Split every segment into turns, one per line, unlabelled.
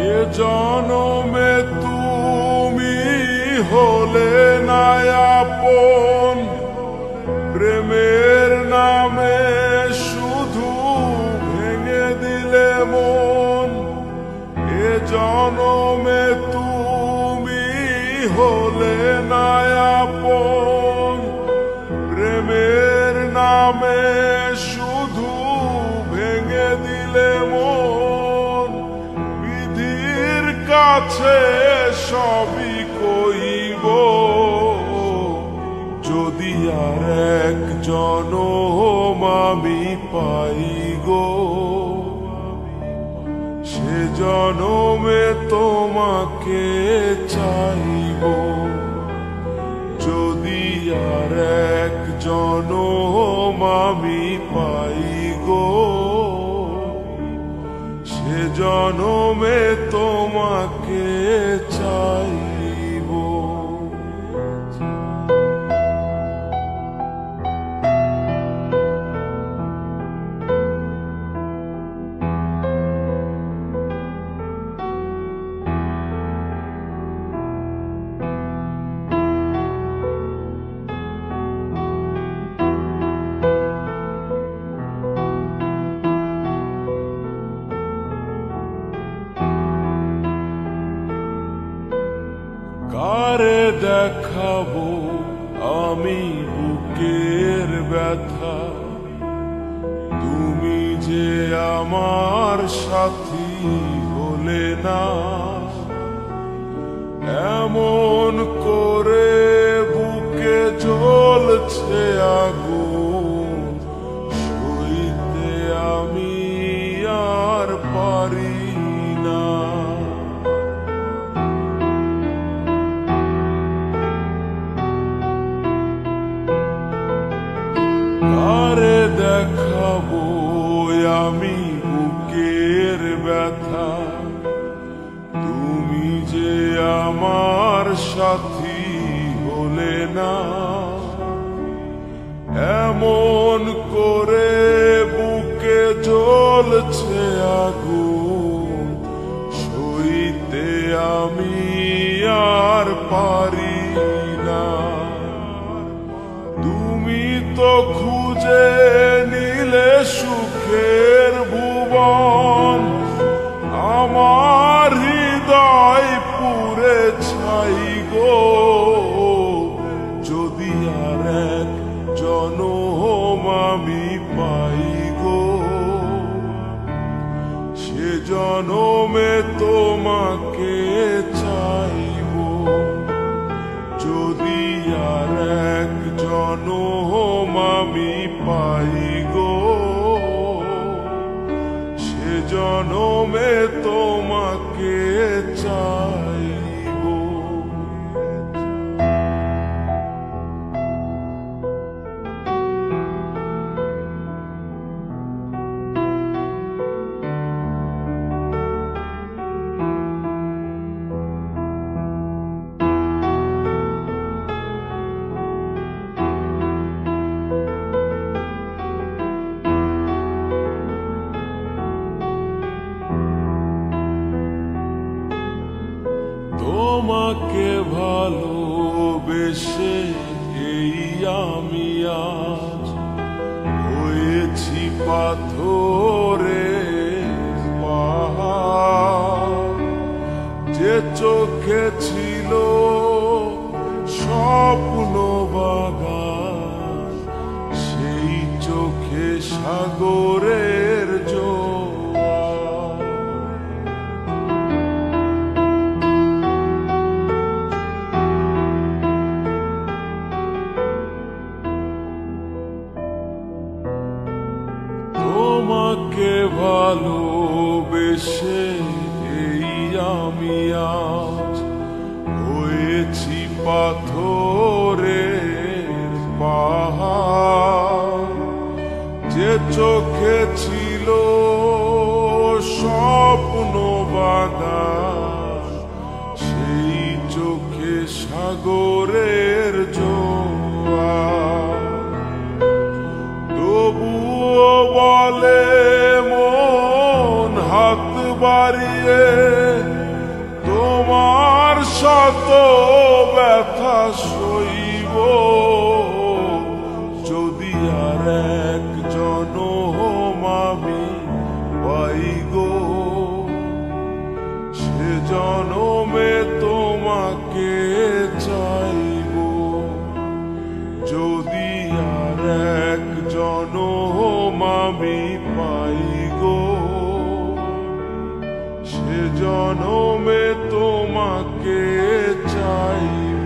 এ জনমে তুমি হলে না আপন, প্রেমের নামে শুধু ভেঙে দিলে মন। এ জনমে তুমি হলে না আপন, প্রেমের নামে শুধু ভেঙে দিলে মন। বিধির কাছে সবই কইব, যদি আর এক জনম আমি পাই গো, সে জনমে তোমাকে চাইব। যদি আর এক জনম আমি পাই গো, সে জনমে তোমাকে চাইব। কারে দেখাবো আমি বুকের ব্যথা, তুমি যে আমার সাথী হলে না। এমন করে বুকে জ্বলছে আগুন, সইতে আমি আর পারি না। কারে দেখাবো আমি বুকের ব্যথা, তুমি যে আমার সাথী হলে না। এমন করে বুকে জ্বলছে আগুন, সইতে আমি আর পারি না। তুমি তো খুঁজে নিলে সুখের ভুবন, আমার হৃদয় পুরে ছাই গো। যদি আর এক জনম আমি পাই গো, সে জনমে তোমাকে চাইব। যদি আর এক জনম আমি পাই গো, সে জনমে তোমাকে চাইব। তোমাকে ভালোবেসে এই আমি আজ হয়েছি পাথরের পাহাড়। যে চোখে ছিল স্বপ্ন বাগান, সেই চোখে সাগরের জোয়ার। তোমাকে ভালোবেসে এই আমি আজ হয়েছি পাথরের পাহাড়। যে চোখে বাড়িয়ে তোমার শত ব্যথা সইব, যদি আর এক জনম আমি পাই গো, সে জনমে তোমাকে চাইব। যদি আর এক জনম আমি পাই গো, সে জনমে তোমাকে চাইব।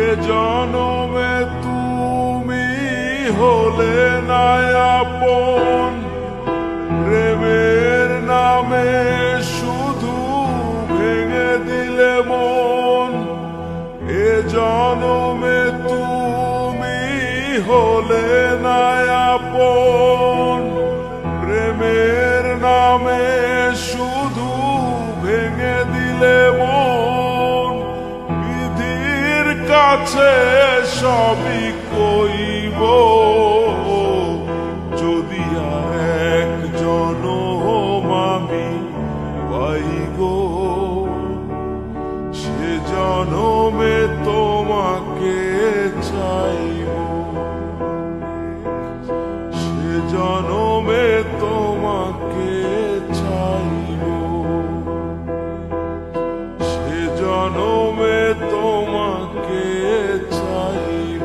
এ জনমে তুমি হলে না আপন, প্রেমের নামে শুধু ভেঙে দিলে মন। এ জনমে তুমি হলে না আপন, প্রেমের নামে শুধু ভেঙে দিলে মন। বিধির কাছে সবই কইব, যদি আর এক জনম আমি পাই গো, সে জনমে তোমাকে চাইব। সে জনমে তোমাকে চাইব। সে জনমে তোমাকে চাইব।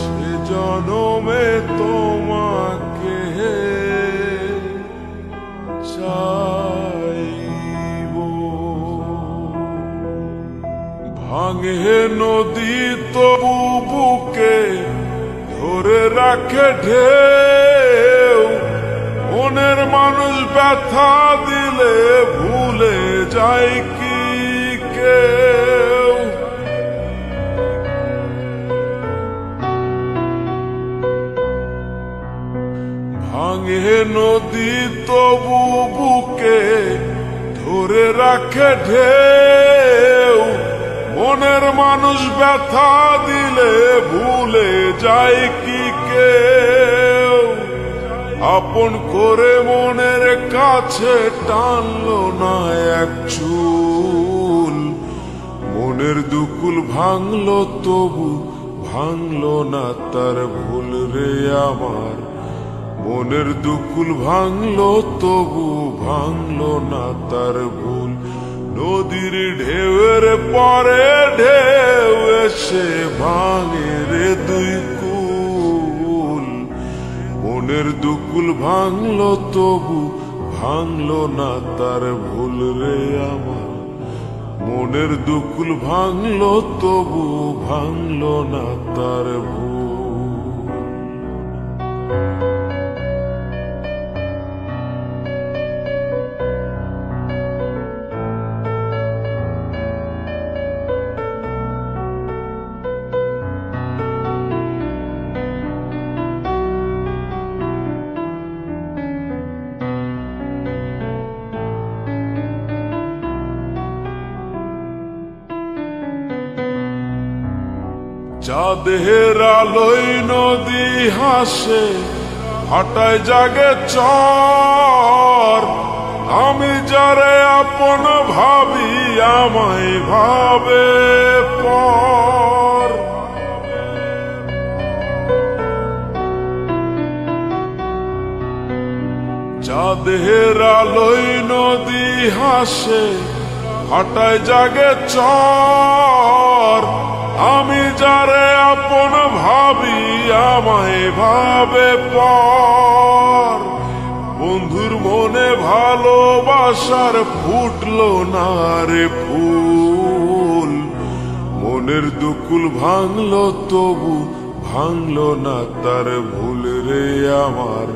সে জনমে তোমাকে চাইব। ভাঙে নদী তবু বুকে ধরে রাখে ঢেউ, মনের মানুষ ব্যথা দিলে ভুলে যায় কি কেউ। ভাঙে নদী তবু বুকে ধরে রাখে ঢেউ, মনের মানুষ ব্যথা দিলে ভুলে যায় কি কেউ। আপন করে মনের কাছে টানলো না এক চুল, মনের দুকুল ভাঙলো তবু ভাঙলো না তার ভুল রে আমার। মনের দুকুল ভাঙলো তবু ভাঙলো না তার ভুল। নদীর ঢেউয়ের পরে ঢেউ এসে ভাঙে রে দুই কুল, মনের দুকুল ভাঙলো তবু ভাঙলো না তার ভুল রে আমার। মনের দুকুল ভাঙলো তবু ভাঙলো না তার ভুল। চাঁদের আলোয় নদী হাসে, হাঁটায় জাগে চর। আমি যারে আপন ভাবি আমায় ভাবে পর। চাঁদের আলোয় নদী হাসে, হাঁটায় জাগে চর। আমি যারে আপন ভাবি আমায় ভাবে পর। বন্ধুর মনে ভালোবাসার ফুটলো না রে ফুল, মনের দুকুল ভাঙলো তবু ভাঙলো না তার ভুল রে আমার।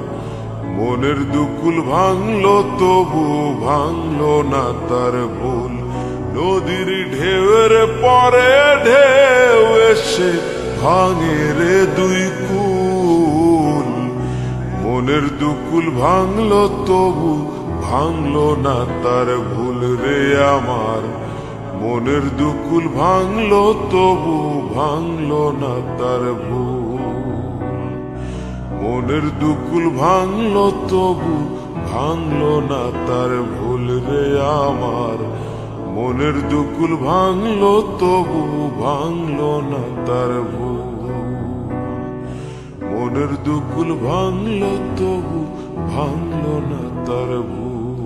মনের দুকুল ভাঙলো তবু ভাঙলো না তার ভুল। নদীর ঢেউয়ের পরে ঢেউ এসে ভাঙে রে দুই কুল, মনের দুকুল ভাঙলো তবু ভাঙলো না তার ভুল রে আমার। মনের দুকুল ভাঙলো তবু ভাঙলো না তার ভুল। মনের দুকুল ভাঙলো তবু ভাঙলো না তার ভুল রে আমার। মনের দুকুল ভাঙলো তবু ভাঙলো না তার ভুল। মনের দুকুল ভাঙলো তবু ভাঙলো না তার ভুল।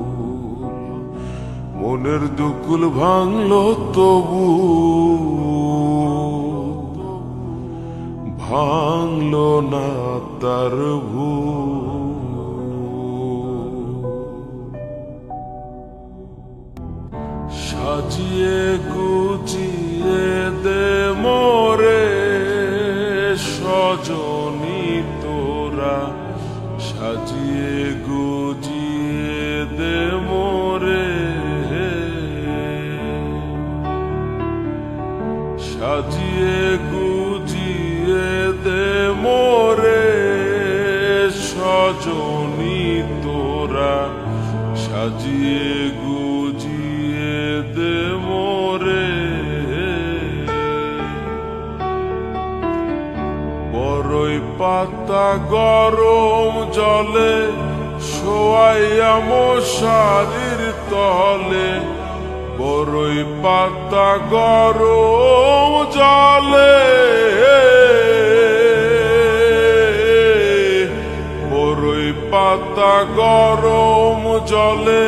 মনের দুকুল ভাঙলো তবু ভাঙলো না তার ভুল। সাজিয়ে গুছিয়ে দে মোরে সজনী তোরা, সাজিয়ে গুছিয়ে দে মোরে, সাজিয়ে গুছিয়ে দে মোরে সজনী তোরা, সাজিয়ে গুছিয়ে দে মোরে। বড়ই পাতা গরম জলে শোয়াইয়া মশারির তলে, বড়ই পাতা গরম জলে, বড়ই পাতা গরম জলে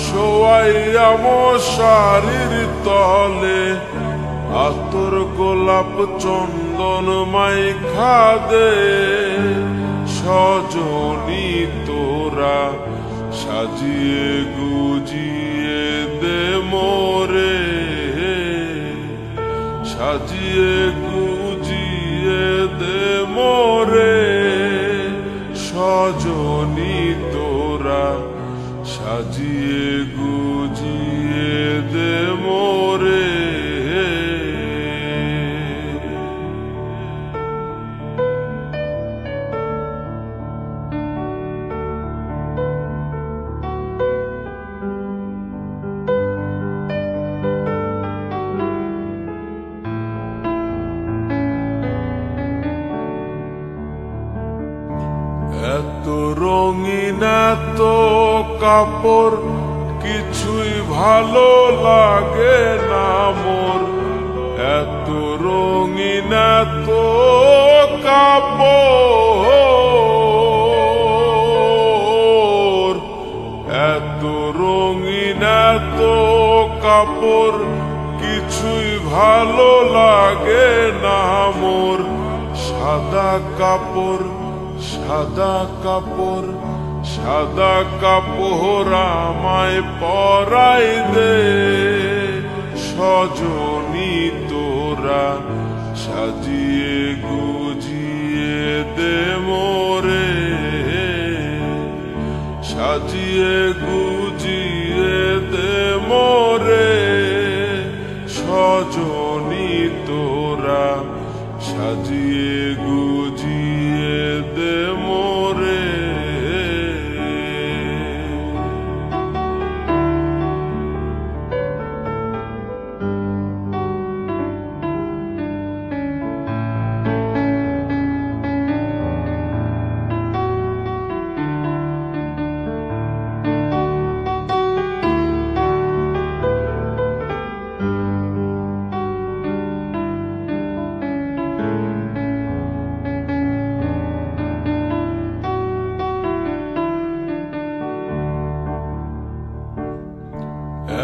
শোয়াইয়া মশারির তলে, আতর গোলাপ চন্দন মাইখা দে সজনী তোরা, সাজিয়ে গুজিয়ে দে মোরে, সাজিয়ে গুজিয়ে দে মোরে সজনী তোরা, সাজিয়ে গুজিয়ে দে মোরে। এত রঙিন এত কাপড় কিছুই ভালো লাগে না মোর, এত রঙিন এত কাপড়, এত রঙিন এত কাপড় কিছুই ভালো লাগে না মোর। সাদা কাপড় সাদা কাপড় সাদা কাপড় আমায় পরাই দে সজনী তোরা, সাজিয়ে গুজিয়ে দে মোরে, সাজিয়ে গুজিয়ে দে মোরে সজনী তোরা, সাজিয়ে গুজিয়ে দে মোরে।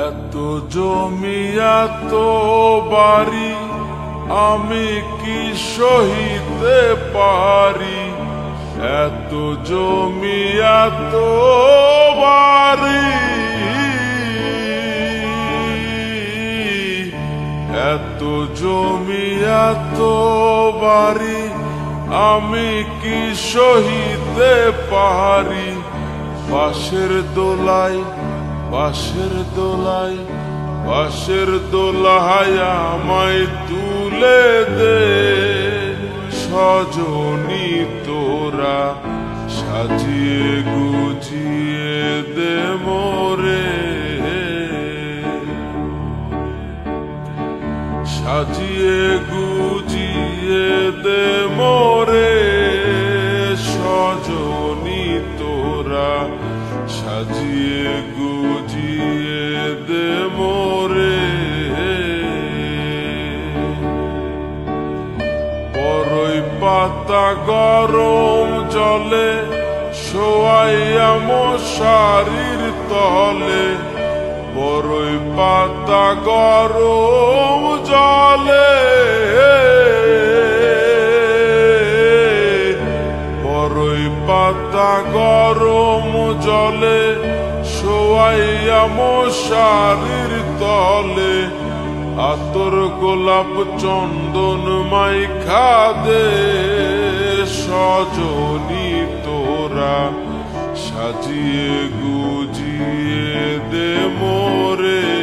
এত জমি এত বাড়ি আমি কি সহিতে পারি, এত জমি এত বাড়ি, এত জমি এত বাড়ি আমি কি সহিতে পারি। বাঁশের দোলায় বাঁশের দোলায় বাঁশের দোলায় আমায় তুলে দে সজনী তোরা, সাজিয়ে গুজিয়ে দে মোরে, সাজিয়ে গুজিয়ে দে মোরে সাজিয়ে গুজিয়ে দে মোরে। বড়ই পাতা গরম জলে শোয়াইয়া মশারির তলে, বড়ই পাতা গরম জলে, বড়ই পাতা গরম জলে শোয়াইয়া মশারির তলে, আতর গোলাপ চন্দন মাইখা দে সজনী তোরা সাজিয়ে গুজিয়ে দে মোরে।